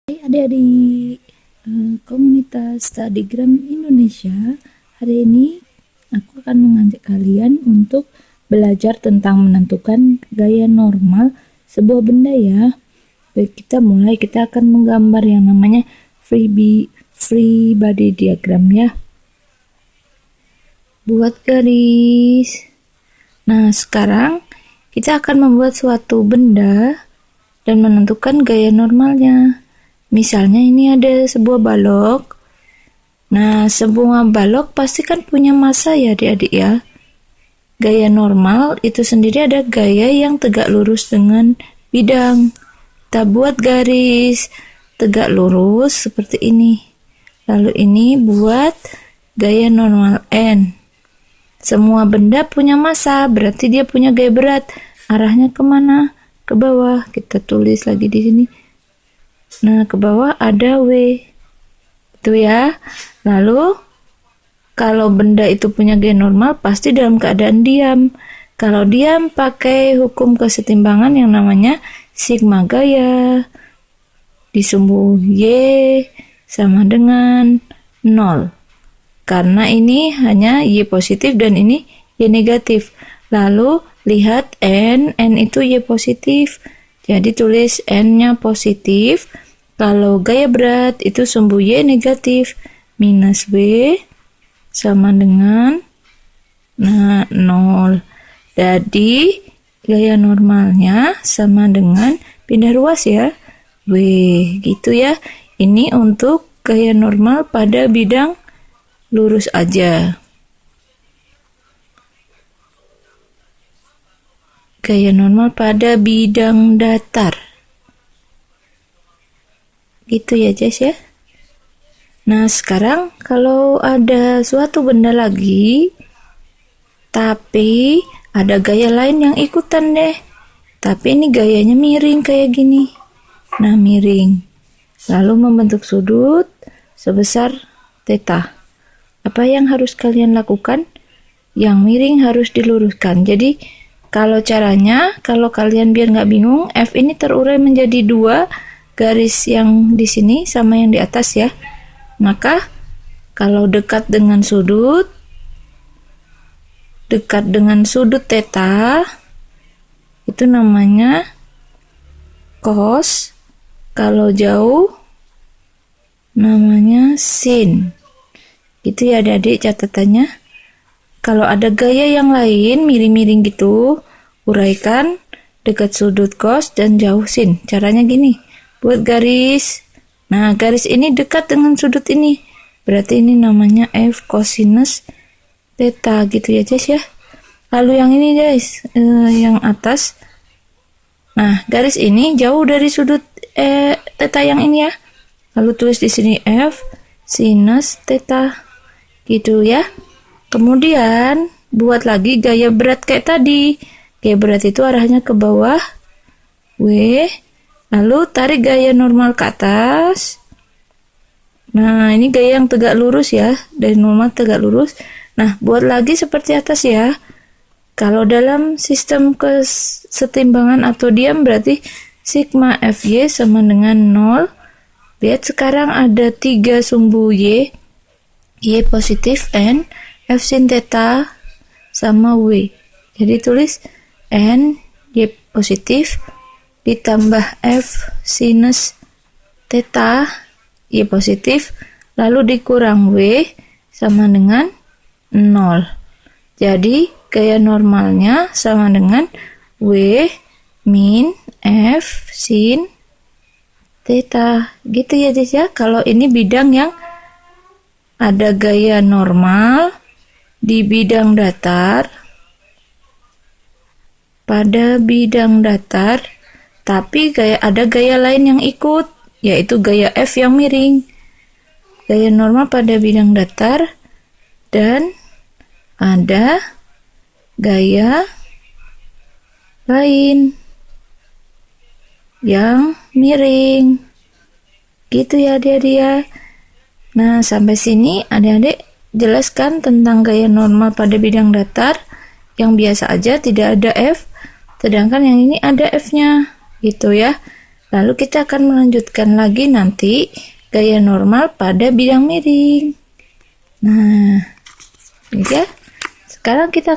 Hai adik-adik komunitas Studygram Indonesia. Hari ini aku akan mengajak kalian untuk belajar tentang menentukan gaya normal sebuah benda ya. Baik, kita mulai. Kita akan menggambar yang namanya free body diagram ya. Buat garis. Nah, sekarang kita akan membuat suatu benda dan menentukan gaya normalnya. Misalnya ini ada sebuah balok. Nah, sebuah balok pasti kan punya massa ya adik-adik ya. Gaya normal itu sendiri ada gaya yang tegak lurus dengan bidang. Kita buat garis tegak lurus seperti ini. Lalu ini buat gaya normal N. Semua benda punya massa, berarti dia punya gaya berat. Arahnya kemana? Ke bawah. Kita tulis lagi di sini. Nah, ke bawah ada W. Itu ya. Lalu, kalau benda itu punya gaya normal, pasti dalam keadaan diam. Kalau diam, pakai hukum kesetimbangan yang namanya sigma gaya. Disumbu Y sama dengan 0. Karena ini hanya Y positif dan ini Y negatif. Lalu, lihat N itu Y positif. Jadi tulis N-nya positif. Kalau gaya berat itu sumbu Y negatif. Minus W sama dengan 0. Jadi gaya normalnya sama dengan pindah ruas ya. W gitu ya. Ini untuk gaya normal pada bidang lurus aja. Gaya normal pada bidang datar. Gitu ya Jess ya. Nah, sekarang kalau ada suatu benda lagi, tapi ada gaya lain yang ikutan deh. Tapi ini gayanya miring kayak gini. Nah, miring. Lalu membentuk sudut sebesar theta. Apa yang harus kalian lakukan? Yang miring harus diluruskan. Jadi, kalau caranya, kalau kalian biar nggak bingung, F ini terurai menjadi 2 garis yang di sini sama yang di atas ya. Maka kalau dekat dengan sudut theta itu namanya cos. Kalau jauh namanya sin. Gitu ya adik-adik catatannya. Kalau ada gaya yang lain miring-miring gitu, uraikan dekat sudut cos dan jauh sin. Caranya gini. Buat garis. Nah, garis ini dekat dengan sudut ini. Berarti ini namanya F cosinus theta gitu ya, guys ya. Lalu yang ini, guys, yang atas. Nah, garis ini jauh dari sudut theta yang ini ya. Lalu tulis di sini F sinus theta. Gitu ya. Kemudian buat lagi gaya berat kayak tadi. Gaya berat itu arahnya ke bawah. W. Lalu tarik gaya normal ke atas. Nah, ini gaya yang tegak lurus ya. Dari normal tegak lurus. Nah, buat lagi seperti atas ya. Kalau dalam sistem kesetimbangan atau diam berarti sigma Fy sama dengan 0. Lihat sekarang ada 3 sumbu Y. Y positif N. F sin theta sama W. Jadi tulis N Y positif ditambah F sinus theta Y positif lalu dikurang W sama dengan 0. Jadi gaya normalnya sama dengan W min F sin theta. Gitu ya guys ya. Kalau ini bidang yang ada gaya normal di bidang datar, pada bidang datar, tapi ada gaya lain yang ikut, yaitu gaya F yang miring. Gaya normal pada bidang datar dan ada gaya lain yang miring. Gitu ya adik-adik ya. Nah, sampai sini adik-adik jelaskan tentang gaya normal pada bidang datar yang biasa aja tidak ada F, sedangkan yang ini ada F-nya. Gitu ya. Lalu kita akan melanjutkan lagi nanti gaya normal pada bidang miring. Nah, ya. Sekarang kita